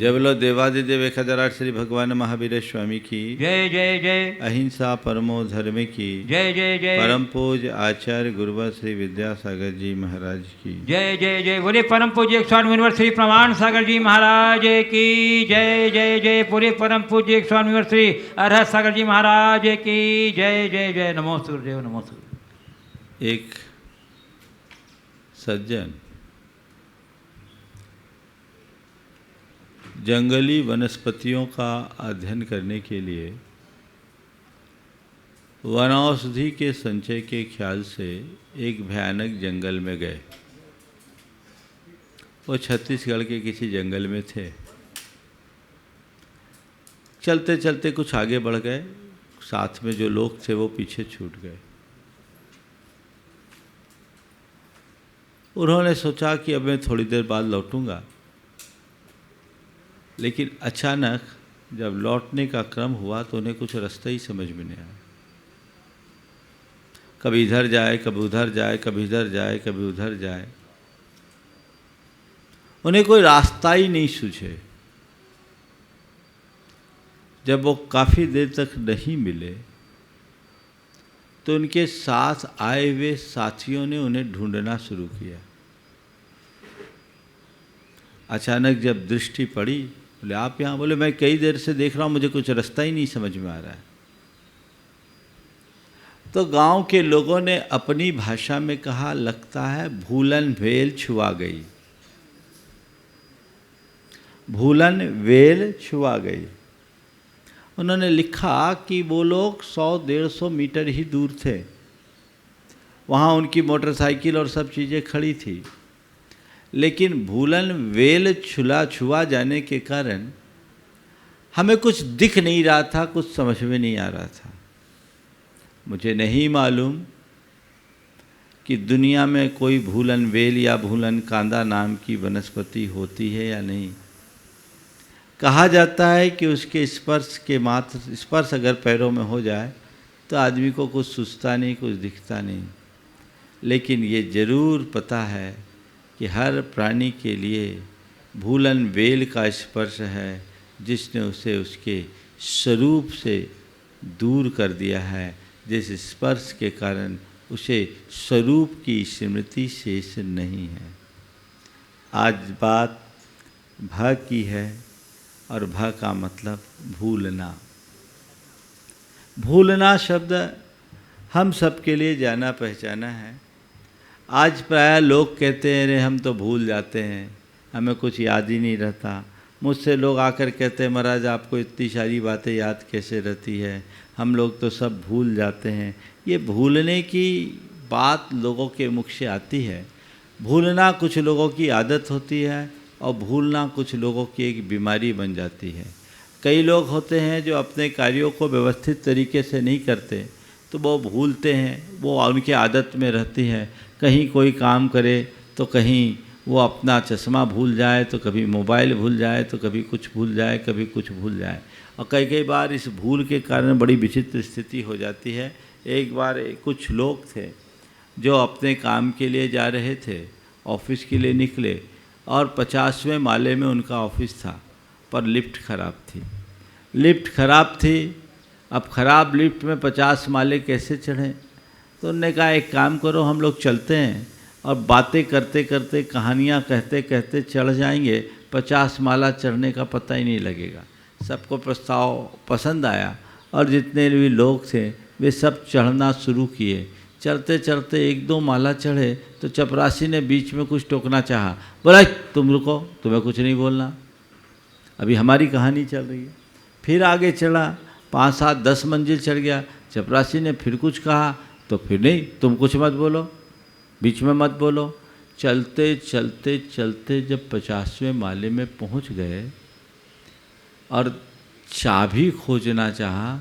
जय बोलो देवादिदेव 1008 श्री भगवान महावीर स्वामी की जय जय जय। अहिंसा परमो धर्म की जय जय जय। परम पूज आचार्य गुरुवर श्री विद्यासागर जी महाराज की जय जय जय। बोले परम पूज्य स्वामी मुनिवर श्री प्रमाण सागर जी महाराज की जय जय जय। पूरे परम पूज्य स्वामी मुनिवर श्री अरहत सागर जी महाराज की जय जय जय। नमो सूर्यदेव नमो सूर्य। एक सज्जन जंगली वनस्पतियों का अध्ययन करने के लिए वनौषधि के संचय के ख्याल से एक भयानक जंगल में गए। वो छत्तीसगढ़ के किसी जंगल में थे। चलते चलते कुछ आगे बढ़ गए, साथ में जो लोग थे वो पीछे छूट गए। उन्होंने सोचा कि अब मैं थोड़ी देर बाद लौटूंगा, लेकिन अचानक जब लौटने का क्रम हुआ तो उन्हें कुछ रास्ता ही समझ में नहीं आया। कभी इधर जाए, कभी उधर जाए, कभी इधर जाए, कभी उधर जाए, उन्हें कोई रास्ता ही नहीं सूझे। जब वो काफ़ी देर तक नहीं मिले तो उनके साथ आए हुए साथियों ने उन्हें ढूंढना शुरू किया। अचानक जब दृष्टि पड़ी, बोले आप यहाँ? बोले मैं कई देर से देख रहा हूँ, मुझे कुछ रास्ता ही नहीं समझ में आ रहा है। तो गांव के लोगों ने अपनी भाषा में कहा, लगता है भूलन वेल छुआ गई। भूलन वेल छुआ गई। उन्होंने लिखा कि वो लोग 100-150 मीटर ही दूर थे। वहाँ उनकी मोटरसाइकिल और सब चीज़ें खड़ी थी, लेकिन भूलन वेल छुआ जाने के कारण हमें कुछ दिख नहीं रहा था, कुछ समझ में नहीं आ रहा था। मुझे नहीं मालूम कि दुनिया में कोई भूलन वेल या भूलन कांदा नाम की वनस्पति होती है या नहीं। कहा जाता है कि उसके स्पर्श अगर पैरों में हो जाए तो आदमी को कुछ सूझता नहीं, कुछ दिखता नहीं। लेकिन ये ज़रूर पता है कि हर प्राणी के लिए भूलन वेल का स्पर्श है, जिसने उसे उसके स्वरूप से दूर कर दिया है, जिस स्पर्श के कारण उसे स्वरूप की स्मृति शेष नहीं है। आज बात भ की है और भ का मतलब भूलना। भूलना शब्द हम सब के लिए जाना पहचाना है। आज प्रायः लोग कहते हैं, अरे हम तो भूल जाते हैं, हमें कुछ याद ही नहीं रहता। मुझसे लोग आकर कहते हैं, महाराज आपको इतनी सारी बातें याद कैसे रहती है, हम लोग तो सब भूल जाते हैं। ये भूलने की बात लोगों के मुख से आती है। भूलना कुछ लोगों की आदत होती है और भूलना कुछ लोगों की एक बीमारी बन जाती है। कई लोग होते हैं जो अपने कार्यों को व्यवस्थित तरीके से नहीं करते, तो वो भूलते हैं, वो उनकी आदत में रहती है। कहीं कोई काम करे तो कहीं वो अपना चश्मा भूल जाए, तो कभी मोबाइल भूल जाए, तो कभी कुछ भूल जाए, कभी कुछ भूल जाए। और कई बार इस भूल के कारण बड़ी विचित्र स्थिति हो जाती है। एक बार कुछ लोग थे जो अपने काम के लिए जा रहे थे, ऑफिस के लिए निकले और 50वें माले में उनका ऑफिस था, पर लिफ्ट ख़राब थी। लिफ्ट ख़राब थी। अब ख़राब लिफ्ट में 50 माले कैसे चढ़ें? तो उन्होंने कहा एक काम करो, हम लोग चलते हैं और बातें करते करते, कहानियाँ कहते कहते चढ़ जाएंगे, 50 माला चढ़ने का पता ही नहीं लगेगा। सबको प्रस्ताव पसंद आया और जितने भी लोग थे वे सब चढ़ना शुरू किए। चढ़ते चढ़ते 1-2 माला चढ़े तो चपरासी ने बीच में कुछ टोकना चाहा। बोला तुम रुको, तुम्हें कुछ नहीं बोलना, अभी हमारी कहानी चल रही है। फिर आगे चढ़ा, 5-7-10 मंजिल चढ़ गया। चपरासी ने फिर कुछ कहा तो फिर नहीं, तुम कुछ मत बोलो, बीच में मत बोलो। चलते चलते चलते जब 50वें माले में पहुंच गए और चाबी खोजना चाहा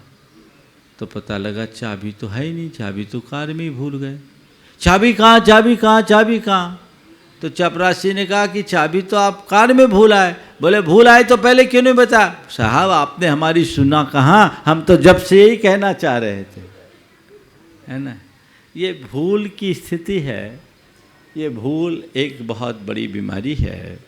तो पता लगा चाबी तो है ही नहीं, चाबी तो कार में ही भूल गए। चाबी कहाँ, चाबी कहाँ, चाबी कहाँ? तो चपरासी ने कहा कि चाबी तो आप कार में भूल आए। बोले भूल आए तो पहले क्यों नहीं बताया? साहब आपने हमारी सुना कहाँ, हम तो जब से यही कहना चाह रहे थे, है ना। ये भूल की स्थिति है। ये भूल एक बहुत बड़ी बीमारी है।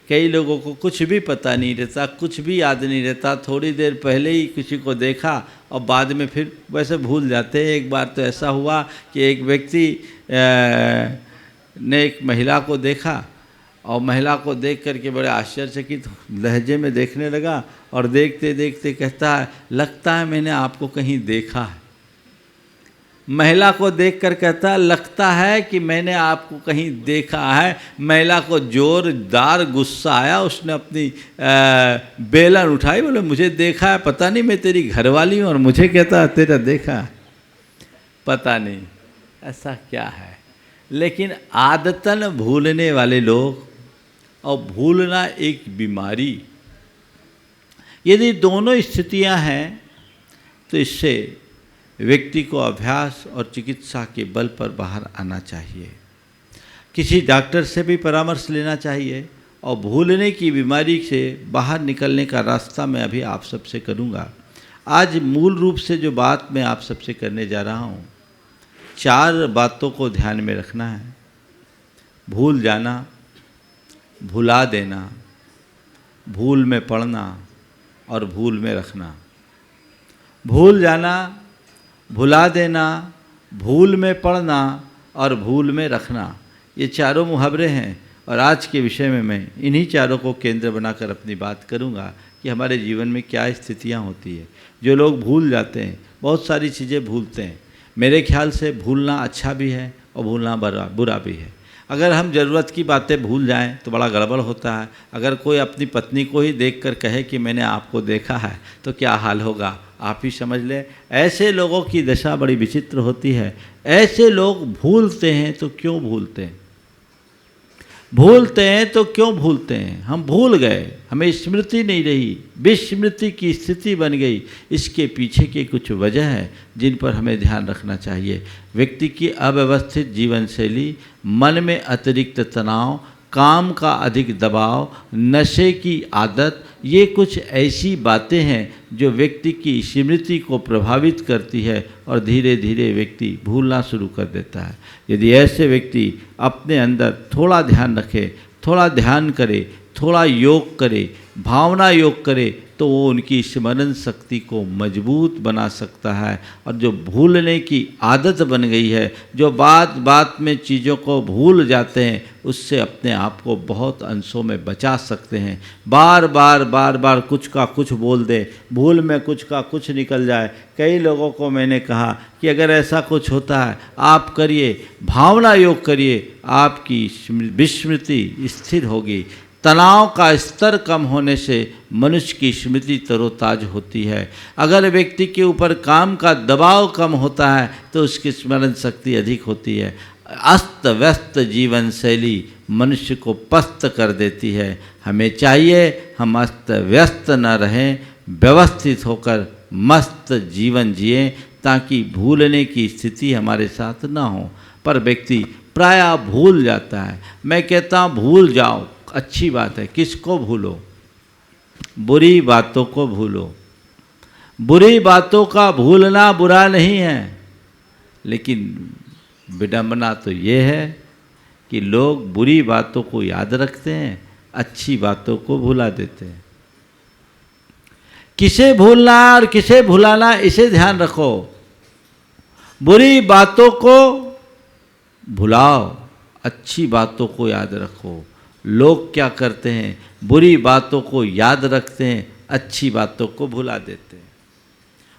कई लोगों को कुछ भी पता नहीं रहता, कुछ भी याद नहीं रहता, थोड़ी देर पहले ही किसी को देखा और बाद में फिर वैसे भूल जाते हैं। एक बार तो ऐसा हुआ कि एक व्यक्ति ने एक महिला को देखा और महिला को देख करके बड़े आश्चर्यचकित लहजे में देखने लगा और देखते देखते कहता है, लगता है मैंने आपको कहीं देखा है। महिला को देखकर कहता है, लगता है कि मैंने आपको कहीं देखा है। महिला को जोरदार गुस्सा आया, उसने अपनी बेलन उठाई, बोले मुझे देखा है, पता नहीं मैं तेरी घरवाली हूँ और मुझे कहता है तेरा देखा है। पता नहीं ऐसा क्या है, लेकिन आदतन भूलने वाले लोग, और भूलना एक बीमारी, यदि दोनों स्थितियां हैं तो इससे व्यक्ति को अभ्यास और चिकित्सा के बल पर बाहर आना चाहिए। किसी डॉक्टर से भी परामर्श लेना चाहिए और भूलने की बीमारी से बाहर निकलने का रास्ता मैं अभी आप सबसे करूंगा। आज मूल रूप से जो बात मैं आप सबसे करने जा रहा हूं, 4 बातों को ध्यान में रखना है। भूल जाना, भुला देना, भूल में पड़ना और भूल में रखना। भूल जाना, भुला देना, भूल में पड़ना और भूल में रखना, ये चारों मुहावरे हैं। और आज के विषय में मैं इन्हीं चारों को केंद्र बनाकर अपनी बात करूंगा कि हमारे जीवन में क्या स्थितियां होती है। जो लोग भूल जाते हैं, बहुत सारी चीज़ें भूलते हैं। मेरे ख्याल से भूलना अच्छा भी है और भूलना बुरा भी है। अगर हम ज़रूरत की बातें भूल जाएं तो बड़ा गड़बड़ होता है। अगर कोई अपनी पत्नी को ही देखकर कहे कि मैंने आपको देखा है तो क्या हाल होगा, आप ही समझ लें। ऐसे लोगों की दशा बड़ी विचित्र होती है। ऐसे लोग भूलते हैं तो क्यों भूलते हैं? भूलते हैं तो क्यों भूलते हैं? हम भूल गए, हमें स्मृति नहीं रही, विस्मृति की स्थिति बन गई। इसके पीछे की कुछ वजह है जिन पर हमें ध्यान रखना चाहिए। व्यक्ति की अव्यवस्थित जीवन शैली, मन में अतिरिक्त तनाव, काम का अधिक दबाव, नशे की आदत, ये कुछ ऐसी बातें हैं जो व्यक्ति की स्मृति को प्रभावित करती है और धीरे धीरे व्यक्ति भूलना शुरू कर देता है। यदि ऐसे व्यक्ति अपने अंदर थोड़ा ध्यान रखे, थोड़ा ध्यान करे, थोड़ा योग करे, भावना योग करे, तो वो उनकी स्मरण शक्ति को मजबूत बना सकता है। और जो भूलने की आदत बन गई है, जो बात बात में चीज़ों को भूल जाते हैं, उससे अपने आप को बहुत अंशों में बचा सकते हैं। बार बार कुछ का कुछ बोल दे, भूल में कुछ का कुछ निकल जाए। कई लोगों को मैंने कहा कि अगर ऐसा कुछ होता है आप करिए, भावना योग करिए, आपकी विस्मृति स्थिर होगी। तनाव का स्तर कम होने से मनुष्य की स्मृति तरोताज होती है। अगर व्यक्ति के ऊपर काम का दबाव कम होता है तो उसकी स्मरण शक्ति अधिक होती है। अस्त व्यस्त जीवन शैली मनुष्य को पस्त कर देती है। हमें चाहिए हम अस्त व्यस्त न रहें, व्यवस्थित होकर मस्त जीवन जिएं, ताकि भूलने की स्थिति हमारे साथ न हो। पर व्यक्ति प्रायः भूल जाता है। मैं कहता हूँ भूल जाओ, अच्छी बात है। किसको भूलो? बुरी बातों को भूलो। बुरी बातों का भूलना बुरा नहीं है, लेकिन विडंबना तो ये है कि लोग बुरी बातों को याद रखते हैं, अच्छी बातों को भुला देते हैं। किसे भूलना और किसे भुलाना, इसे ध्यान रखो। बुरी बातों को भुलाओ, अच्छी बातों को याद रखो। लोग क्या करते हैं? बुरी बातों को याद रखते हैं, अच्छी बातों को भुला देते हैं।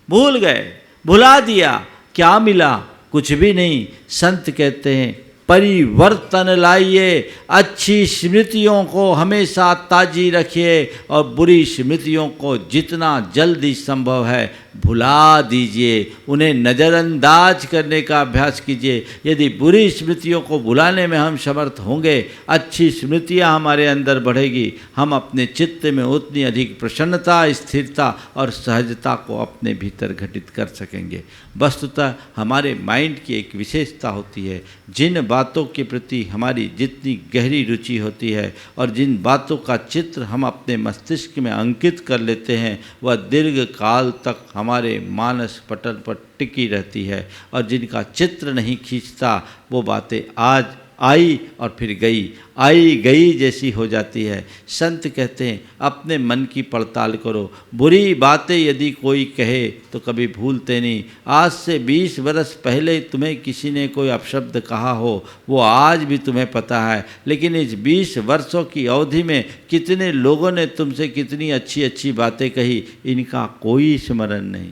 भूल गए, भुला दिया, क्या मिला? कुछ भी नहीं। संत कहते हैं परिवर्तन लाइए, अच्छी स्मृतियों को हमेशा ताजी रखिए और बुरी स्मृतियों को जितना जल्दी संभव है भुला दीजिए, उन्हें नज़रअंदाज करने का अभ्यास कीजिए। यदि बुरी स्मृतियों को भुलाने में हम समर्थ होंगे, अच्छी स्मृतियाँ हमारे अंदर बढ़ेगी। हम अपने चित्त में उतनी अधिक प्रसन्नता, स्थिरता और सहजता को अपने भीतर घटित कर सकेंगे। वस्तुतः हमारे माइंड की एक विशेषता होती है, जिन बातों के प्रति हमारी जितनी गहरी रुचि होती है और जिन बातों का चित्र हम अपने मस्तिष्क में अंकित कर लेते हैं, वह दीर्घ काल तक हमारे मानस पटल पर टिकी रहती है। और जिनका चित्र नहीं खींचता, वो बातें आज आई और फिर गई, आई गई जैसी हो जाती है। संत कहते हैं अपने मन की पड़ताल करो, बुरी बातें यदि कोई कहे तो कभी भूलते नहीं। आज से 20 वर्ष पहले तुम्हें किसी ने कोई अपशब्द कहा हो, वो आज भी तुम्हें पता है, लेकिन इस 20 वर्षों की अवधि में कितने लोगों ने तुमसे कितनी अच्छी अच्छी बातें कही, इनका कोई स्मरण नहीं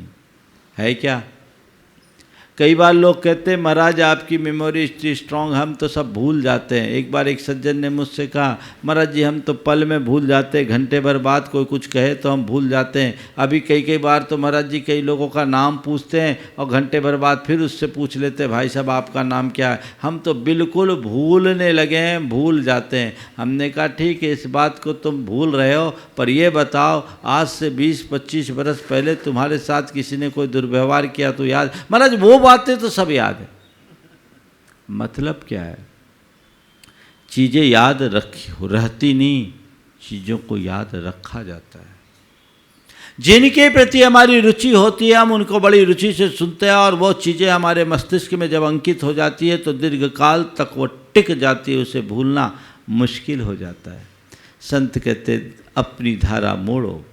है क्या? कई बार लोग कहते हैं महाराज आपकी मेमोरी इतनी स्ट्रांग, हम तो सब भूल जाते हैं। एक बार एक सज्जन ने मुझसे कहा महाराज जी हम तो पल में भूल जाते हैं, घंटे भर बाद कोई कुछ कहे तो हम भूल जाते हैं। अभी कई बार तो महाराज जी कई लोगों का नाम पूछते हैं और घंटे भर बाद फिर उससे पूछ लेते हैं भाई साहब आपका नाम क्या है। हम तो बिल्कुल भूलने लगे हैं, भूल जाते हैं। हमने कहा ठीक है इस बात को तुम भूल रहे हो, पर ये बताओ आज से 20-25 वर्ष पहले तुम्हारे साथ किसी ने कोई दुर्व्यवहार किया तो याद? महाराज वो बातें तो सब याद है। मतलब क्या है? चीज़ें याद रहती नहीं, चीज़ों को याद रखा जाता है। जिनके प्रति हमारी रुचि होती है हम उनको बड़ी रुचि से सुनते हैं और वो चीज़ें हमारे मस्तिष्क में जब अंकित हो जाती है तो दीर्घकाल तक वो टिक जाती है, उसे भूलना मुश्किल हो जाता है। संत कहते अपनी धारा मोड़ो,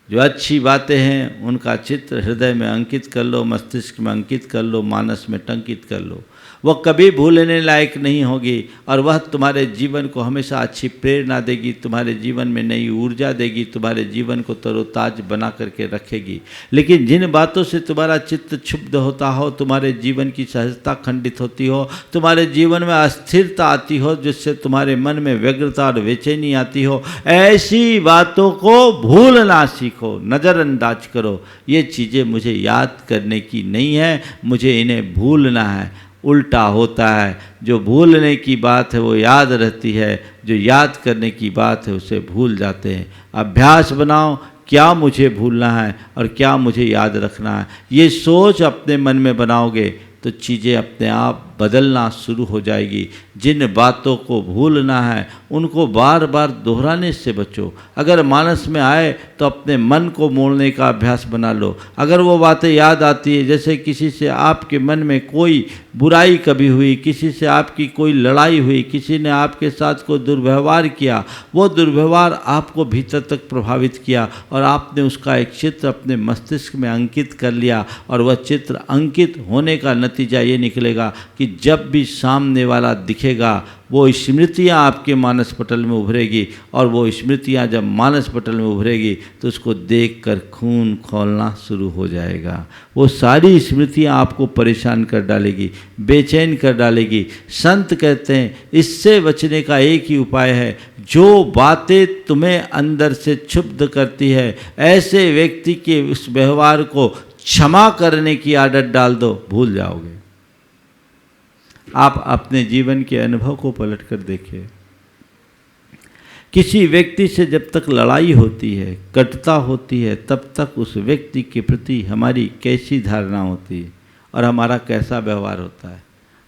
जो अच्छी बातें हैं उनका चित्र हृदय में अंकित कर लो, मस्तिष्क में अंकित कर लो, मानस में टंकित कर लो। वह कभी भूलने लायक नहीं होगी और वह तुम्हारे जीवन को हमेशा अच्छी प्रेरणा देगी, तुम्हारे जीवन में नई ऊर्जा देगी, तुम्हारे जीवन को तरोताज बना करके रखेगी। लेकिन जिन बातों से तुम्हारा चित्त क्षुब्ध होता हो, तुम्हारे जीवन की सहजता खंडित होती हो, तुम्हारे जीवन में अस्थिरता आती हो, जिससे तुम्हारे मन में व्यग्रता और बेचैनी आती हो, ऐसी बातों को भूलना सीखो, नज़रअंदाज करो। ये चीज़ें मुझे याद करने की नहीं है, मुझे इन्हें भूलना है। उल्टा होता है, जो भूलने की बात है वो याद रहती है, जो याद करने की बात है उसे भूल जाते हैं। अभ्यास बनाओ, क्या मुझे भूलना है और क्या मुझे याद रखना है, ये सोच अपने मन में बनाओगे तो चीज़ें अपने आप बदलना शुरू हो जाएगी। जिन बातों को भूलना है उनको बार बार दोहराने से बचो। अगर मानस में आए तो अपने मन को मोड़ने का अभ्यास बना लो। अगर वो बातें याद आती है, जैसे किसी से आपके मन में कोई बुराई कभी हुई, किसी से आपकी कोई लड़ाई हुई, किसी ने आपके साथ कोई दुर्व्यवहार किया, वो दुर्व्यवहार आपको भीतर तक प्रभावित किया और आपने उसका एक चित्र अपने मस्तिष्क में अंकित कर लिया, और वह चित्र अंकित होने का नतीजा ये निकलेगा कि जब भी सामने वाला दिखेगा वो स्मृतियाँ आपके मानस पटल में उभरेगी, और वो स्मृतियाँ जब मानस पटल में उभरेगी तो उसको देखकर खून खौलना शुरू हो जाएगा। वो सारी स्मृतियाँ आपको परेशान कर डालेगी, बेचैन कर डालेगी। संत कहते हैं इससे बचने का एक ही उपाय है, जो बातें तुम्हें अंदर से क्षुब्ध करती है ऐसे व्यक्ति के उस व्यवहार को क्षमा करने की आदत डाल दो, भूल जाओगे। आप अपने जीवन के अनुभव को पलट कर देखिए। किसी व्यक्ति से जब तक लड़ाई होती है, कटुता होती है, तब तक उस व्यक्ति के प्रति हमारी कैसी धारणा होती है और हमारा कैसा व्यवहार होता है।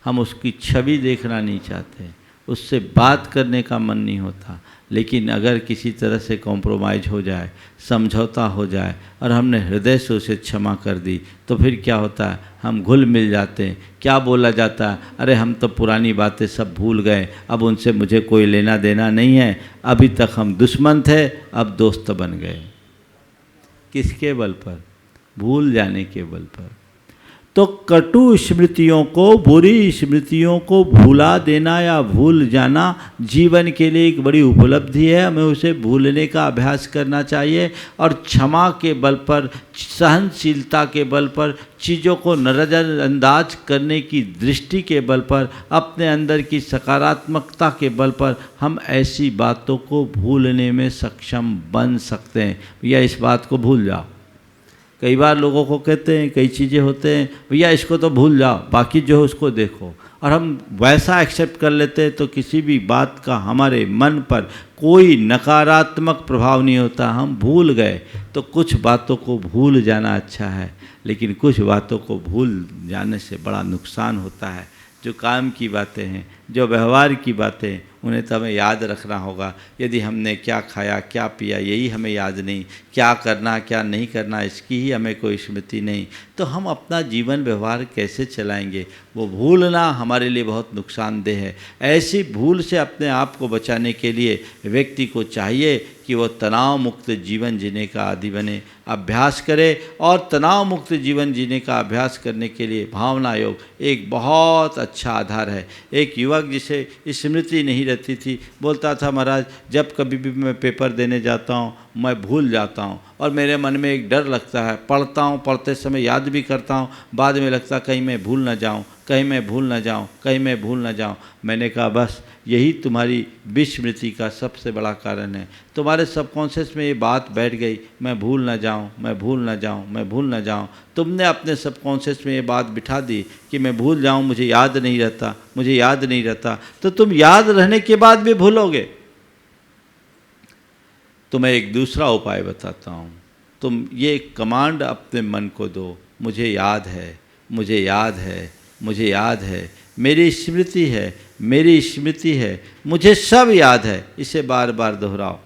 हम उसकी छवि देखना नहीं चाहते, उससे बात करने का मन नहीं होता। लेकिन अगर किसी तरह से कॉम्प्रोमाइज़ हो जाए, समझौता हो जाए और हमने हृदय से उसे क्षमा कर दी, तो फिर क्या होता है, हम घुल मिल जाते हैं। क्या बोला जाता है, अरे हम तो पुरानी बातें सब भूल गए, अब उनसे मुझे कोई लेना देना नहीं है, अभी तक हम दुश्मन थे अब दोस्त बन गए। किसके बल पर? भूल जाने के बल पर। तो कटु स्मृतियों को, बुरी स्मृतियों को भुला देना या भूल जाना जीवन के लिए एक बड़ी उपलब्धि है। हमें उसे भूलने का अभ्यास करना चाहिए और क्षमा के बल पर, सहनशीलता के बल पर, चीज़ों को नज़रअंदाज करने की दृष्टि के बल पर, अपने अंदर की सकारात्मकता के बल पर हम ऐसी बातों को भूलने में सक्षम बन सकते हैं। भैया इस बात को भूल जाओ। कई बार लोगों को कहते हैं, कई चीज़ें होते हैं, भैया इसको तो भूल जाओ, बाकी जो है उसको देखो, और हम वैसा एक्सेप्ट कर लेते हैं तो किसी भी बात का हमारे मन पर कोई नकारात्मक प्रभाव नहीं होता। हम भूल गए तो कुछ बातों को भूल जाना अच्छा है, लेकिन कुछ बातों को भूल जाने से बड़ा नुकसान होता है। जो काम की बातें हैं, जो व्यवहार की बातें उन्हें तो हमें याद रखना होगा। यदि हमने क्या खाया क्या पिया यही हमें याद नहीं, क्या करना क्या नहीं करना इसकी ही हमें कोई स्मृति नहीं, तो हम अपना जीवन व्यवहार कैसे चलाएंगे? वो भूलना हमारे लिए बहुत नुकसानदेह है। ऐसी भूल से अपने आप को बचाने के लिए व्यक्ति को चाहिए कि वो तनाव मुक्त जीवन जीने का आदी बने, अभ्यास करे। और तनाव मुक्त जीवन जीने का अभ्यास करने के लिए भावना योग एक बहुत अच्छा आधार है। एक युवक जिसे स्मृति नहीं रहती थी बोलता था, महाराज जब कभी भी मैं पेपर देने जाता हूँ मैं भूल जाता हूँ और मेरे मन में एक डर लगता है, पढ़ता हूँ, पढ़ते समय याद भी करता हूँ, बाद में लगता कहीं मैं भूल ना जाऊँ, कहीं मैं भूल ना जाऊँ, कहीं मैं भूल ना जाऊँ। मैंने कहा बस यही तुम्हारी विस्मृति का सबसे बड़ा कारण है। तुम्हारे सबकॉन्शियस में ये बात बैठ गई, मैं भूल ना जाऊँ, मैं भूल ना जाऊँ, मैं भूल ना जाऊँ। तुमने अपने सबकॉन्शियस में ये बात बिठा दी कि मैं भूल जाऊँ, मुझे याद नहीं रहता, मुझे याद नहीं रहता, तो तुम याद रहने के बाद भी भूलोगे। तो मैं एक दूसरा उपाय बताता हूँ। तुम ये कमांड अपने मन को दो, मुझे याद है, मुझे याद है, मुझे याद है, मेरी स्मृति है, मेरी स्मृति है, मुझे सब याद है। इसे बार बार दोहराओ।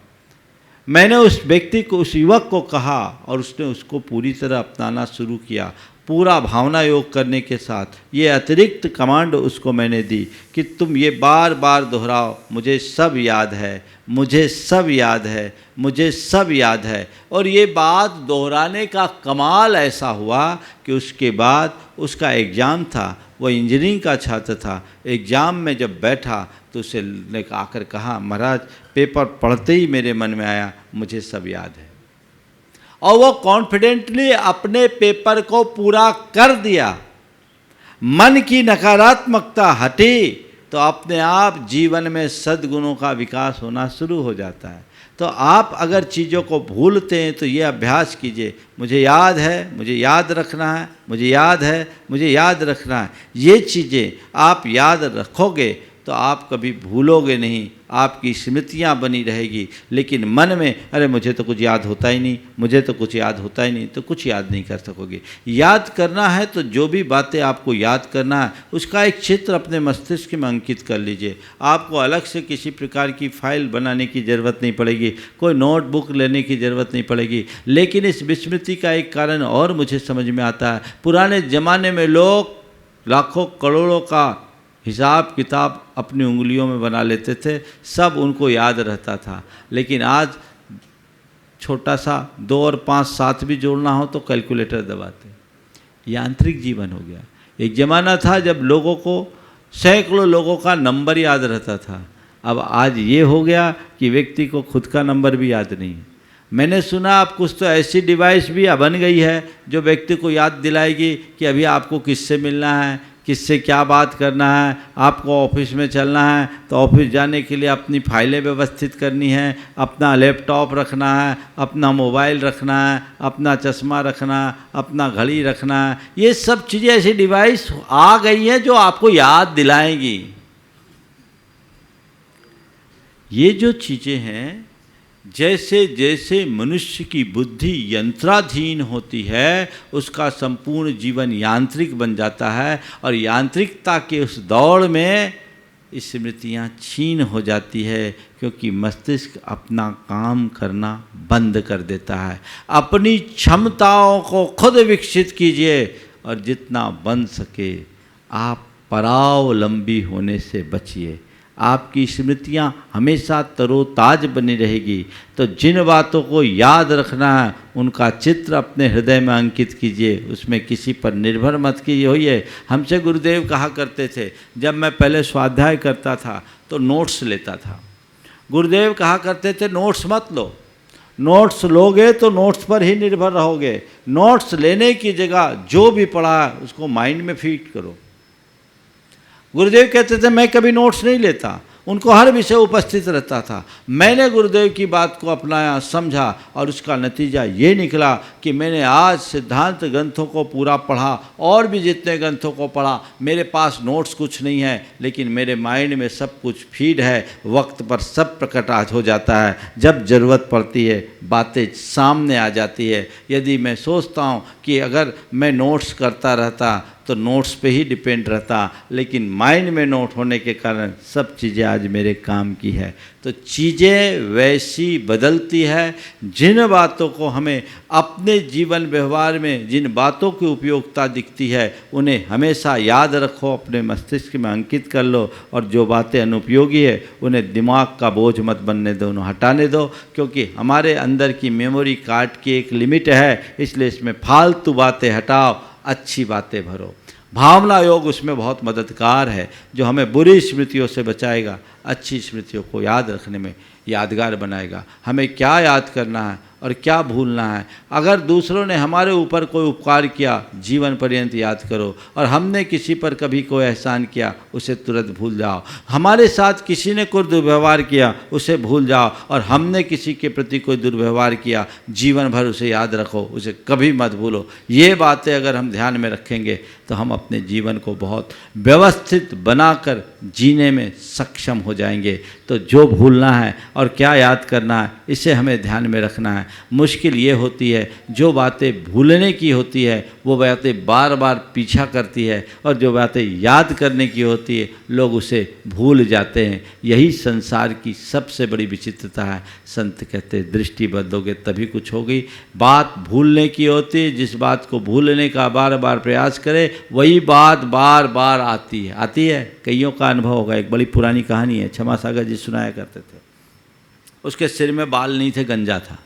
मैंने उस व्यक्ति को, उस युवक को कहा और उसने उसको पूरी तरह अपनाना शुरू किया। पूरा भावना योग करने के साथ ये अतिरिक्त कमांड उसको मैंने दी कि तुम ये बार बार दोहराओ, मुझे सब याद है, मुझे सब याद है, मुझे सब याद है। और ये बात दोहराने का कमाल ऐसा हुआ कि उसके बाद उसका एग्ज़ाम था, वो इंजीनियरिंग का छात्र था। एग्ज़ाम में जब बैठा तो उसे ने आकर कहा, महाराज पेपर पढ़ते ही मेरे मन में आया मुझे सब याद है। और वो कॉन्फिडेंटली अपने पेपर को पूरा कर दिया। मन की नकारात्मकता हटी तो अपने आप जीवन में सद्गुणों का विकास होना शुरू हो जाता है। तो आप अगर चीज़ों को भूलते हैं तो ये अभ्यास कीजिए, मुझे याद है, मुझे याद रखना है, मुझे याद है, मुझे याद रखना है। ये चीज़ें आप याद रखोगे तो आप कभी भूलोगे नहीं, आपकी स्मृतियाँ बनी रहेगी। लेकिन मन में अरे मुझे तो कुछ याद होता ही नहीं, मुझे तो कुछ याद होता ही नहीं, तो कुछ याद नहीं कर सकोगे। याद करना है तो जो भी बातें आपको याद करना है उसका एक चित्र अपने मस्तिष्क में अंकित कर लीजिए। आपको अलग से किसी प्रकार की फाइल बनाने की ज़रूरत नहीं पड़ेगी, कोई नोटबुक लेने की ज़रूरत नहीं पड़ेगी। लेकिन इस विस्मृति का एक कारण और मुझे समझ में आता है। पुराने ज़माने में लोग लाखों करोड़ों का हिसाब किताब अपनी उंगलियों में बना लेते थे, सब उनको याद रहता था। लेकिन आज छोटा सा 2 और 5 7 भी जोड़ना हो तो कैलकुलेटर दबाते। यांत्रिक जीवन हो गया। एक ज़माना था जब लोगों को सैकड़ों लोगों का नंबर याद रहता था। अब आज ये हो गया कि व्यक्ति को खुद का नंबर भी याद नहीं है। मैंने सुना अब कुछ तो ऐसी डिवाइस भी बन गई है जो व्यक्ति को याद दिलाएगी कि अभी आपको किससे मिलना है, किससे क्या बात करना है, आपको ऑफिस में चलना है तो ऑफिस जाने के लिए अपनी फाइलें व्यवस्थित करनी है, अपना लैपटॉप रखना है, अपना मोबाइल रखना है, अपना चश्मा रखना है, अपना घड़ी रखना है। ये सब चीज़ें ऐसी डिवाइस आ गई हैं जो आपको याद दिलाएंगी। ये जो चीज़ें हैं, जैसे जैसे मनुष्य की बुद्धि यंत्राधीन होती है उसका संपूर्ण जीवन यांत्रिक बन जाता है। और यांत्रिकता के उस दौड़ में स्मृतियाँ छीन हो जाती है, क्योंकि मस्तिष्क अपना काम करना बंद कर देता है। अपनी क्षमताओं को खुद विकसित कीजिए और जितना बन सके आप परावलंबी होने से बचिए। आपकी स्मृतियाँ हमेशा तरोताज बनी रहेगी। तो जिन बातों को याद रखना है उनका चित्र अपने हृदय में अंकित कीजिए, उसमें किसी पर निर्भर मत कीजिए। हमसे गुरुदेव कहा करते थे, जब मैं पहले स्वाध्याय करता था तो नोट्स लेता था। गुरुदेव कहा करते थे नोट्स मत लो, नोट्स लोगे तो नोट्स पर ही निर्भर रहोगे। नोट्स लेने की जगह जो भी पढ़ा है उसको माइंड में फीड करो। गुरुदेव कहते थे मैं कभी नोट्स नहीं लेता, उनको हर विषय उपस्थित रहता था। मैंने गुरुदेव की बात को अपनाया, समझा और उसका नतीजा ये निकला कि मैंने आज सिद्धांत ग्रंथों को पूरा पढ़ा और भी जितने ग्रंथों को पढ़ा। मेरे पास नोट्स कुछ नहीं है लेकिन मेरे माइंड में सब कुछ फीड है। वक्त पर सब प्रकट आज हो जाता है, जब ज़रूरत पड़ती है बातें सामने आ जाती है। यदि मैं सोचता हूँ कि अगर मैं नोट्स करता रहता तो नोट्स पे ही डिपेंड रहता, लेकिन माइंड में नोट होने के कारण सब चीज़ें आज मेरे काम की है। तो चीज़ें वैसी बदलती है, जिन बातों को हमें अपने जीवन व्यवहार में जिन बातों की उपयोगिता दिखती है उन्हें हमेशा याद रखो, अपने मस्तिष्क में अंकित कर लो, और जो बातें अनुपयोगी है उन्हें दिमाग का बोझ मत बनने दो, उन्हें हटाने दो, क्योंकि हमारे अंदर की मेमोरी कार्ड की एक लिमिट है, इसलिए इसमें फालतू बातें हटाओ, अच्छी बातें भरो। भावना योग उसमें बहुत मददगार है, जो हमें बुरी स्मृतियों से बचाएगा, अच्छी स्मृतियों को याद रखने में यादगार बनाएगा। हमें क्या याद करना है और क्या भूलना है। अगर दूसरों ने हमारे ऊपर कोई उपकार किया, जीवन पर्यंत याद करो, और हमने किसी पर कभी कोई एहसान किया, उसे तुरंत भूल जाओ। हमारे साथ किसी ने कोई दुर्व्यवहार किया, उसे भूल जाओ, और हमने किसी के प्रति कोई दुर्व्यवहार किया, जीवन भर उसे याद रखो, उसे कभी मत भूलो। ये बातें अगर हम ध्यान में रखेंगे तो हम अपने जीवन को बहुत व्यवस्थित बनाकर जीने में सक्षम हो जाएंगे। तो जो भूलना है और क्या याद करना है, इसे हमें ध्यान में रखना है। मुश्किल ये होती है, जो बातें भूलने की होती है वो बातें बार बार पीछा करती है, और जो बातें याद करने की होती है लोग उसे भूल जाते हैं। यही संसार की सबसे बड़ी विचित्रता है। संत कहते दृष्टि बदलोगे तभी कुछ होगी। बात भूलने की होती है, जिस बात को भूलने का बार बार प्रयास करे वही बात बार बार आती है। कईयों का अनुभव होगा। एक बड़ी पुरानी कहानी है, क्षमा सागर जी सुनाया करते थे। उसके सिर में बाल नहीं थे, गंजा था।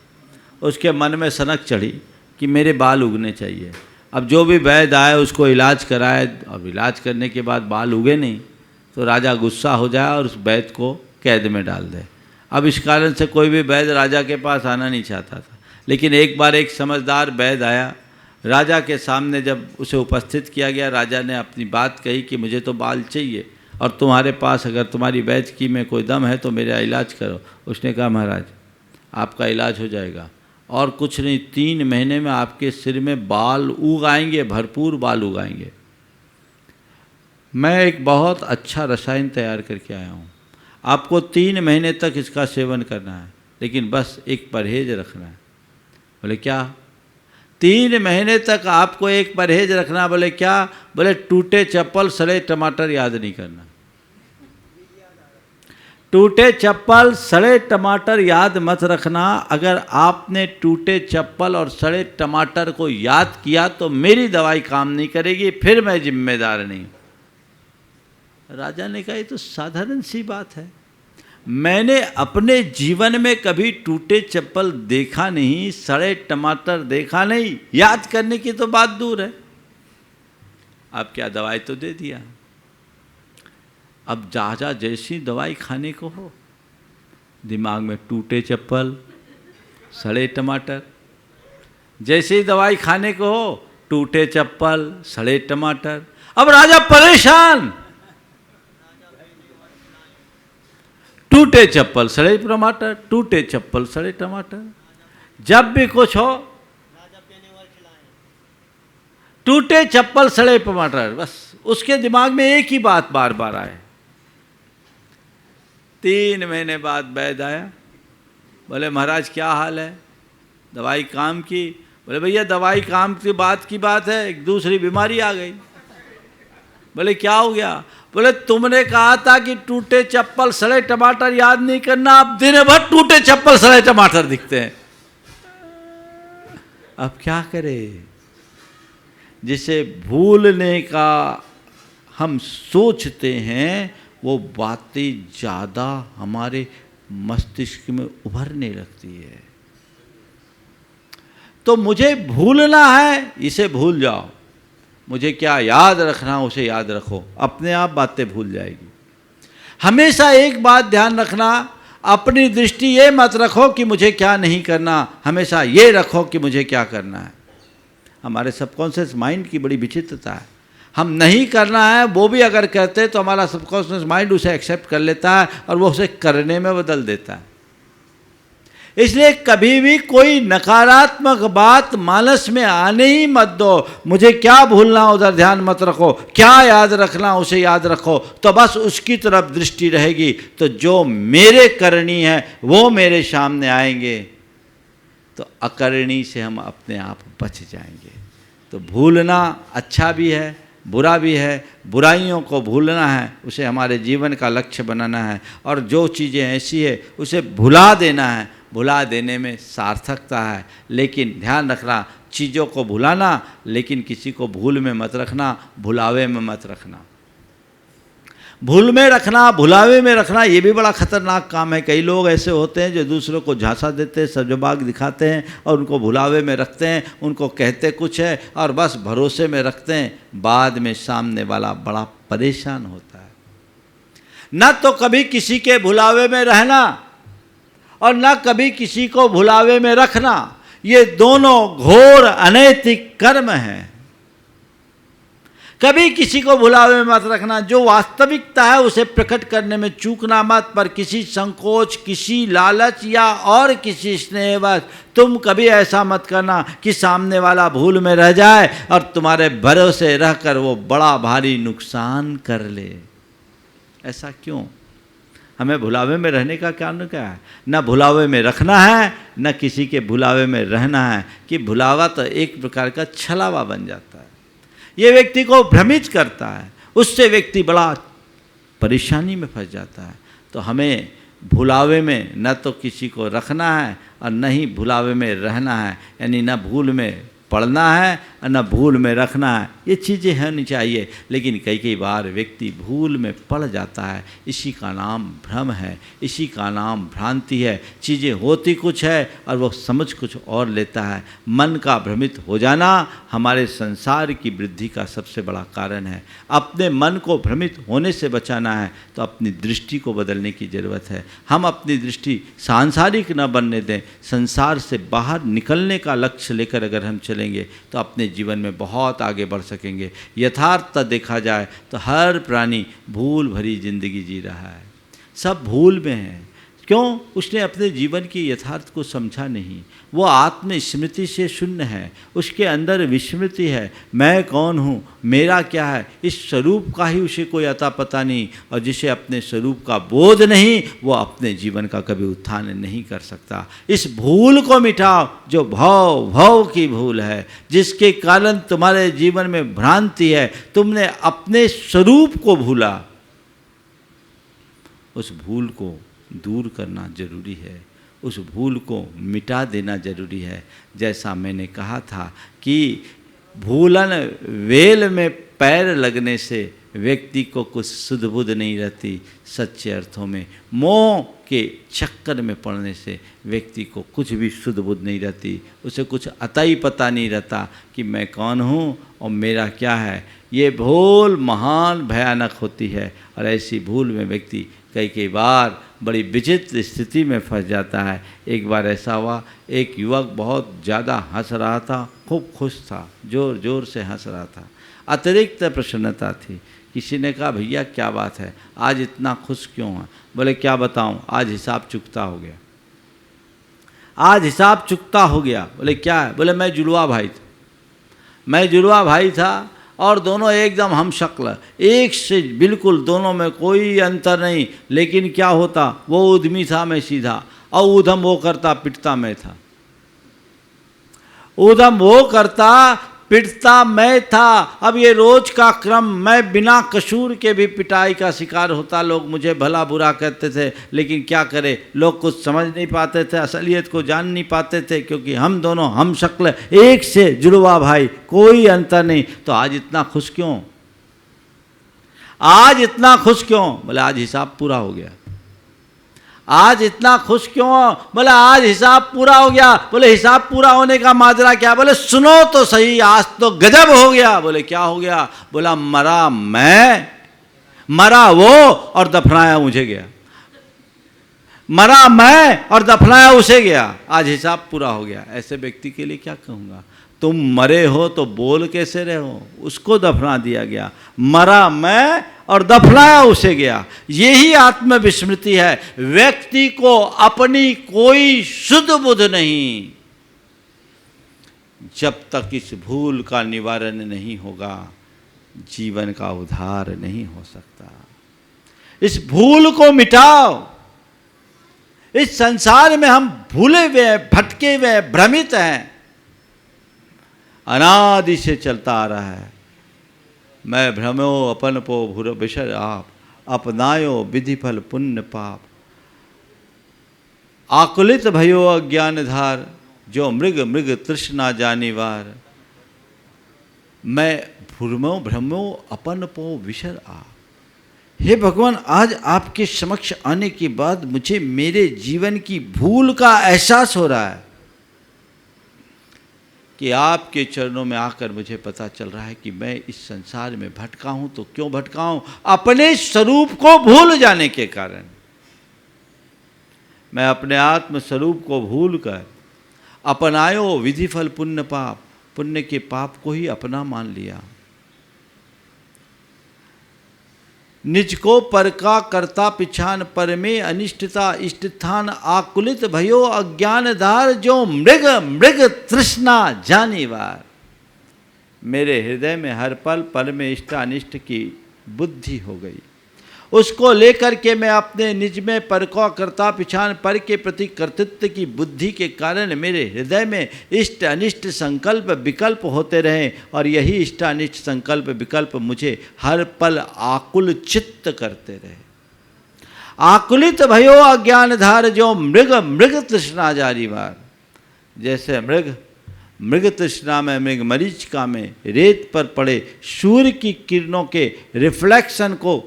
उसके मन में सनक चढ़ी कि मेरे बाल उगने चाहिए। अब जो भी वैद्य आए उसको इलाज कराए, अब इलाज करने के बाद बाल उगे नहीं तो राजा गुस्सा हो जाए और उस वैद्य को कैद में डाल दे। अब इस कारण से कोई भी वैद्य राजा के पास आना नहीं चाहता था। लेकिन एक बार एक समझदार वैद्य आया, राजा के सामने जब उसे उपस्थित किया गया, राजा ने अपनी बात कही कि मुझे तो बाल चाहिए, और तुम्हारे पास अगर तुम्हारी वैद्य की में कोई दम है तो मेरा इलाज करो। उसने कहा महाराज आपका इलाज हो जाएगा, और कुछ नहीं, 3 महीने में आपके सिर में बाल उग आएंगे, भरपूर बाल उग आएंगे। मैं एक बहुत अच्छा रसायन तैयार करके आया हूँ, आपको 3 महीने तक इसका सेवन करना है, लेकिन बस एक परहेज रखना है। बोले क्या? 3 महीने तक आपको एक परहेज रखना। बोले क्या? बोले टूटे चप्पल सड़े टमाटर याद नहीं करना। टूटे चप्पल सड़े टमाटर याद मत रखना। अगर आपने टूटे चप्पल और सड़े टमाटर को याद किया तो मेरी दवाई काम नहीं करेगी, फिर मैं जिम्मेदार नहीं हूं। राजा ने कहा ये तो साधारण सी बात है, मैंने अपने जीवन में कभी टूटे चप्पल देखा नहीं, सड़े टमाटर देखा नहीं, याद करने की तो बात दूर है। अब क्या, दवाई तो दे दिया। अब जहाँ जैसी दवाई खाने को हो, दिमाग में टूटे चप्पल सड़े टमाटर। जैसे ही दवाई खाने को हो, टूटे चप्पल सड़े टमाटर। अब राजा परेशान, टूटे चप्पल सड़े टमाटर, टूटे चप्पल सड़े टमाटर। जब भी कुछ हो टूटे चप्पल सड़े टमाटर, बस उसके दिमाग में एक ही बात बार बार आए। 3 महीने बाद वैद्य आया, बोले महाराज क्या हाल है, दवाई काम की? बोले भैया दवाई काम की बात है, एक दूसरी बीमारी आ गई। बोले क्या हो गया? बोले तुमने कहा था कि टूटे चप्पल सड़े टमाटर याद नहीं करना, अब दिन भर टूटे चप्पल सड़े टमाटर दिखते हैं। अब क्या करें? जिसे भूलने का हम सोचते हैं वो बातें ज़्यादा हमारे मस्तिष्क में उभरने लगती है। तो मुझे भूलना है, इसे भूल जाओ। मुझे क्या याद रखना उसे याद रखो, अपने आप बातें भूल जाएगी। हमेशा एक बात ध्यान रखना, अपनी दृष्टि ये मत रखो कि मुझे क्या नहीं करना, हमेशा ये रखो कि मुझे क्या करना है। हमारे सबकॉन्शियस माइंड की बड़ी विचित्रता है। हम नहीं करना है वो भी अगर कहते तो हमारा सबकॉन्शियस माइंड उसे एक्सेप्ट कर लेता है और वो उसे करने में बदल देता है। इसलिए कभी भी कोई नकारात्मक बात मानस में आने ही मत दो। मुझे क्या भूलना उधर ध्यान मत रखो, क्या याद रखना उसे याद रखो, तो बस उसकी तरफ दृष्टि रहेगी। तो जो मेरे करनी है वो मेरे सामने आएंगे, तो अकरणी से हम अपने आप बच जाएंगे। तो भूलना अच्छा भी है, बुरा भी है, बुराइयों को भूलना है, उसे हमारे जीवन का लक्ष्य बनाना है, और जो चीज़ें ऐसी है उसे भुला देना है। भुला देने में सार्थकता है, लेकिन ध्यान रखना, चीज़ों को भुलाना, लेकिन किसी को भूल में मत रखना, भुलावे में मत रखना। भूल में रखना, भुलावे में रखना, ये भी बड़ा खतरनाक काम है। कई लोग ऐसे होते हैं जो दूसरों को झांसा देते हैं, सजबाग दिखाते हैं और उनको भुलावे में रखते हैं, उनको कहते कुछ है और बस भरोसे में रखते हैं। बाद में सामने वाला बड़ा परेशान होता है। न तो कभी किसी के भुलावे में रहना और न कभी किसी को भुलावे में रखना, ये दोनों घोर अनैतिक कर्म हैं। कभी किसी को भुलावे में मत रखना। जो वास्तविकता है उसे प्रकट करने में चूकना मत, पर किसी संकोच, किसी लालच या और किसी स्नेहवश तुम कभी ऐसा मत करना कि सामने वाला भूल में रह जाए और तुम्हारे भरोसे रहकर वो बड़ा भारी नुकसान कर ले। ऐसा क्यों? हमें भुलावे में रहने का कारण क्या है? न भुलावे में रखना है, न किसी के भुलावे में रहना है। कि भुलावा तो एक प्रकार का छलावा बन जाता है, ये व्यक्ति को भ्रमित करता है, उससे व्यक्ति बड़ा परेशानी में फंस जाता है। तो हमें भुलावे में न तो किसी को रखना है और न ही भुलावे में रहना है, यानी न भूल में पढ़ना है और न भूल में रखना है। ये चीज़ें होनी चाहिए, लेकिन कई बार व्यक्ति भूल में पड़ जाता है। इसी का नाम भ्रम है, इसी का नाम भ्रांति है। चीज़ें होती कुछ है और वो समझ कुछ और लेता है। मन का भ्रमित हो जाना हमारे संसार की वृद्धि का सबसे बड़ा कारण है। अपने मन को भ्रमित होने से बचाना है तो अपनी दृष्टि को बदलने की ज़रूरत है। हम अपनी दृष्टि सांसारिक न बनने दें, संसार से बाहर निकलने का लक्ष्य लेकर अगर हम चलेंगे तो अपने जीवन में बहुत आगे बढ़ सकेंगे। यथार्थ देखा जाए तो हर प्राणी भूल भरी जिंदगी जी रहा है, सब भूल में है। क्यों? उसने अपने जीवन की यथार्थ को समझा नहीं। वो आत्मस्मृति से शून्य है, उसके अंदर विस्मृति है। मैं कौन हूँ, मेरा क्या है, इस स्वरूप का ही उसे कोई अता पता नहीं। और जिसे अपने स्वरूप का बोध नहीं, वो अपने जीवन का कभी उत्थान नहीं कर सकता। इस भूल को मिटाओ जो भव की भूल है, जिसके कारण तुम्हारे जीवन में भ्रांति है। तुमने अपने स्वरूप को भूला, उस भूल को दूर करना जरूरी है, उस भूल को मिटा देना जरूरी है। जैसा मैंने कहा था कि भूलन वेल में पैर लगने से व्यक्ति को कुछ सुध बुध नहीं रहती। सच्चे अर्थों में मोह के चक्कर में पड़ने से व्यक्ति को कुछ भी सुध बुध नहीं रहती, उसे कुछ अता ही पता नहीं रहता कि मैं कौन हूँ और मेरा क्या है। ये भूल महान भयानक होती है और ऐसी भूल में व्यक्ति कई बार बड़ी विचित्र स्थिति में फंस जाता है। एक बार ऐसा हुआ, एक युवक बहुत ज़्यादा हंस रहा था, खूब खुश था, जोर जोर से हंस रहा था, अतिरिक्त प्रसन्नता थी। किसी ने कहा भैया क्या बात है, आज इतना खुश क्यों है? बोले क्या बताऊं, आज हिसाब चुकता हो गया, आज हिसाब चुकता हो गया। बोले क्या है? बोले मैं जुड़वा भाई था, मैं जुड़वा भाई था और दोनों एकदम हम शक्ल, एक से बिल्कुल, दोनों में कोई अंतर नहीं। लेकिन क्या होता, वो उद्यमी था, मैं सीधा, और ऊधम वो करता, पिटता मैं था। ऊधम वो करता, पिटता मैं था। अब ये रोज का क्रम, मैं बिना कसूर के भी पिटाई का शिकार होता। लोग मुझे भला बुरा कहते थे, लेकिन क्या करे, लोग कुछ समझ नहीं पाते थे, असलियत को जान नहीं पाते थे, क्योंकि हम दोनों हम शक्ल, एक से जुड़वा भाई, कोई अंतर नहीं। तो आज इतना खुश क्यों, आज इतना खुश क्यों? बोले आज हिसाब पूरा हो गया। आज इतना खुश क्यों? बोले आज हिसाब पूरा हो गया। बोले हिसाब पूरा होने का माजरा क्या? बोले सुनो तो सही, आज तो गजब हो गया। बोले क्या हो गया? बोला मरा मैं, मरा वो और दफनाया मुझे गया। मरा मैं और दफनाया उसे गया, आज हिसाब पूरा हो गया। ऐसे व्यक्ति के लिए क्या कहूँगा? तुम मरे हो तो बोल कैसे रहे हो? उसको दफना दिया गया, मरा मैं और दफनाया उसे गया। यही आत्मविस्मृति है। व्यक्ति को अपनी कोई शुद्ध बुद्ध नहीं। जब तक इस भूल का निवारण नहीं होगा, जीवन का उद्धार नहीं हो सकता। इस भूल को मिटाओ। इस संसार में हम भूले हुए, भटके हुए, भ्रमित हैं, अनादि से चलता आ रहा है। मैं भ्रमो अपन पो भूर बिसर आप, अपनायो विधि फल पुण्य पाप। आकुलित भयो अज्ञान धार, जो मृग मृग तृष्णा जानिवार। मैं भ्रमो अपन पो विसर आप। हे भगवान, आज आपके समक्ष आने के बाद मुझे मेरे जीवन की भूल का एहसास हो रहा है कि आपके चरणों में आकर मुझे पता चल रहा है कि मैं इस संसार में भटका हूं। तो क्यों भटका हूं? अपने स्वरूप को भूल जाने के कारण। मैं अपने आत्म स्वरूप को भूल कर अपनायो विधि फल पुण्य पाप, पुण्य के पाप को ही अपना मान लिया। निज को पर का करता पिछान, पर में अनिष्टता इष्टस्थान। आकुलित भयो अज्ञान धार, जो मृग मृग तृष्णा जानिवार। मेरे हृदय में हर पल पल में इष्ट अनिष्ट की बुद्धि हो गई। उसको लेकर के मैं अपने निज में पर को करता पिछान, पर के प्रति कर्तृत्व की बुद्धि के कारण मेरे हृदय में इष्ट अनिष्ट संकल्प विकल्प होते रहे, और यही इष्ट अनिष्ट संकल्प विकल्प मुझे हर पल आकुल चित्त करते रहे। आकुलित भयो अज्ञान धार, जो मृग मृग तृष्णा जानिवार। जैसे मृग तृष्णा में, मृग मरीचिका में रेत पर पड़े सूर्य की किरणों के रिफ्लेक्शन को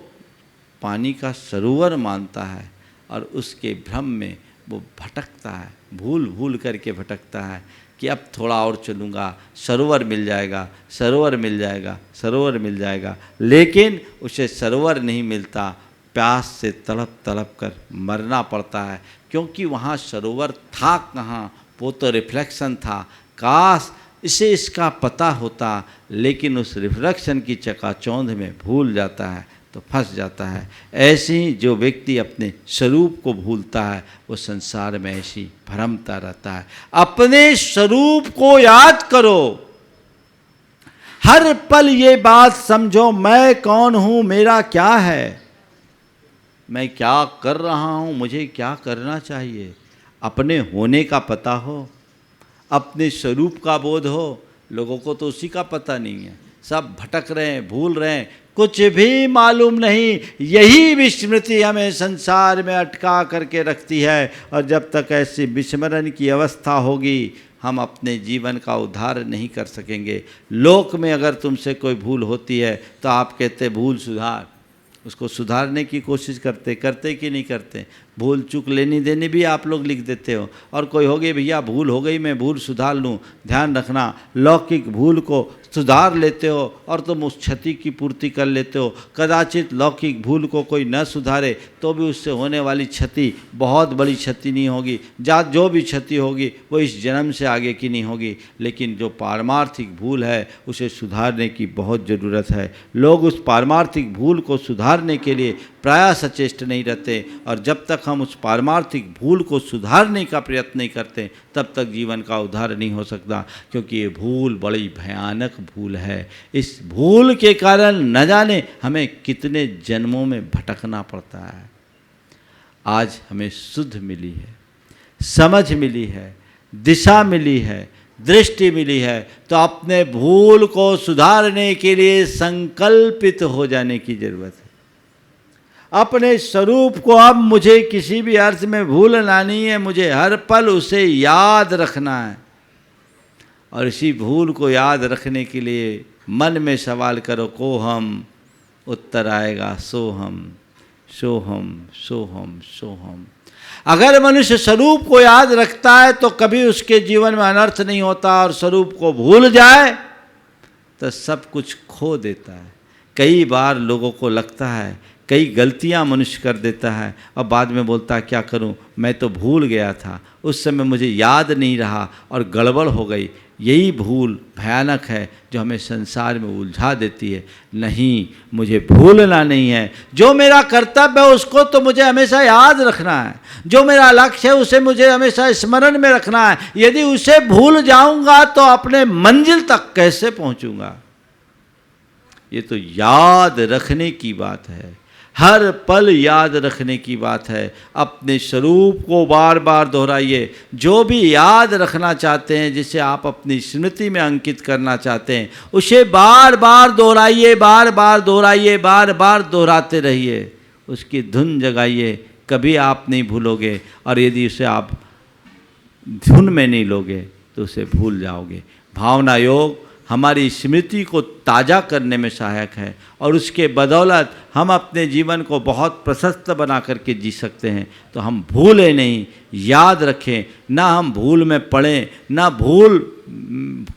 पानी का सरोवर मानता है, और उसके भ्रम में वो भटकता है, भूल भूल करके भटकता है कि अब थोड़ा और चलूँगा, सरोवर मिल जाएगा, सरोवर मिल जाएगा, सरोवर मिल जाएगा। लेकिन उसे सरोवर नहीं मिलता, प्यास से तड़प तड़प कर मरना पड़ता है, क्योंकि वहाँ सरोवर था कहाँ, वो तो रिफ्लेक्शन था। काश इसे इसका पता होता, लेकिन उस रिफ्लेक्शन की चकाचौंध में भूल जाता है तो फंस जाता है। ऐसे ही जो व्यक्ति अपने स्वरूप को भूलता है वो संसार में ऐसी भ्रमता रहता है। अपने स्वरूप को याद करो, हर पल ये बात समझो, मैं कौन हूँ, मेरा क्या है, मैं क्या कर रहा हूँ, मुझे क्या करना चाहिए। अपने होने का पता हो, अपने स्वरूप का बोध हो। लोगों को तो उसी का पता नहीं है, सब भटक रहे हैं, भूल रहे हैं, कुछ भी मालूम नहीं। यही विस्मृति हमें संसार में अटका करके रखती है, और जब तक ऐसी विस्मरण की अवस्था होगी हम अपने जीवन का उद्धार नहीं कर सकेंगे। लोक में अगर तुमसे कोई भूल होती है तो आप कहते भूल सुधार, उसको सुधारने की कोशिश करते कि नहीं करते। भूल चूक लेनी देनी भी आप लोग लिख देते हो, और कोई हो गई भैया भूल हो गई मैं भूल सुधार लूँ। ध्यान रखना, लौकिक भूल को सुधार लेते हो और तुम उस क्षति की पूर्ति कर लेते हो। कदाचित लौकिक भूल को कोई न सुधारे तो भी उससे होने वाली क्षति बहुत बड़ी क्षति नहीं होगी, जो भी क्षति होगी वो इस जन्म से आगे की नहीं होगी। लेकिन जो पारमार्थिक भूल है उसे सुधारने की बहुत ज़रूरत है। लोग उस पारमार्थिक भूल को सुधारने के लिए प्रायः सचेष्ट नहीं रहते, और जब तक हम उस पारमार्थिक भूल को सुधारने का प्रयत्न नहीं करते तब तक जीवन का उद्धार नहीं हो सकता, क्योंकि ये भूल बड़ी भयानक भूल है। इस भूल के कारण न जाने हमें कितने जन्मों में भटकना पड़ता है। आज हमें शुद्ध मिली है, समझ मिली है, दिशा मिली है, दृष्टि मिली है, तो अपने भूल को सुधारने के लिए संकल्पित हो जाने की जरूरत है। अपने स्वरूप को अब मुझे किसी भी अर्थ में भूलना नहीं है, मुझे हर पल उसे याद रखना है। और इसी भूल को याद रखने के लिए मन में सवाल करो, को हम, उत्तर आएगा सोहम सोहम सोहम सोहम। अगर मनुष्य स्वरूप को याद रखता है तो कभी उसके जीवन में अनर्थ नहीं होता, और स्वरूप को भूल जाए तो सब कुछ खो देता है। कई बार लोगों को लगता है, कई गलतियां मनुष्य कर देता है और बाद में बोलता है क्या करूं, मैं तो भूल गया था, उस समय मुझे याद नहीं रहा और गड़बड़ हो गई। यही भूल भयानक है जो हमें संसार में उलझा देती है। नहीं, मुझे भूलना नहीं है। जो मेरा कर्तव्य है उसको तो मुझे हमेशा याद रखना है, जो मेरा लक्ष्य है उसे मुझे हमेशा स्मरण में रखना है। यदि उसे भूल जाऊंगा तो अपने मंजिल तक कैसे पहुंचूंगा। ये तो याद रखने की बात है। हर पल याद रखने की बात है। अपने स्वरूप को बार बार दोहराइए। जो भी याद रखना चाहते हैं, जिसे आप अपनी स्मृति में अंकित करना चाहते हैं, उसे बार बार दोहराइए, बार बार दोहराइए, बार बार दोहराते रहिए। उसकी धुन जगाइए, कभी आप नहीं भूलोगे। और यदि उसे आप धुन में नहीं लोगे तो उसे भूल जाओगे। भावना योग हमारी स्मृति को ताज़ा करने में सहायक है और उसके बदौलत हम अपने जीवन को बहुत प्रशस्त बना करके जी सकते हैं। तो हम भूलें नहीं, याद रखें, ना हम भूल में पड़ें, ना भूल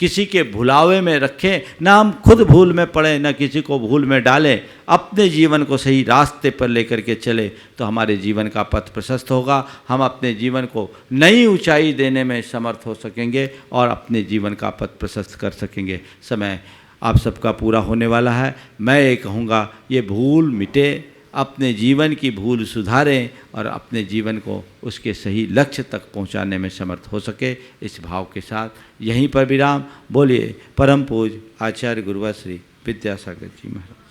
किसी के भुलावे में रखें, ना हम खुद भूल में पड़ें, ना किसी को भूल में डालें। अपने जीवन को सही रास्ते पर लेकर के चले तो हमारे जीवन का पथ प्रशस्त होगा। हम अपने जीवन को नई ऊंचाई देने में समर्थ हो सकेंगे और अपने जीवन का पथ प्रशस्त कर सकेंगे। समय आप सबका पूरा होने वाला है। मैं ये कहूँगा, ये भूल मिटे, अपने जीवन की भूल सुधारें और अपने जीवन को उसके सही लक्ष्य तक पहुंचाने में समर्थ हो सके। इस भाव के साथ यहीं पर विराम। बोलिए परम पूज्य आचार्य गुरुवर श्री विद्यासागर जी महाराज।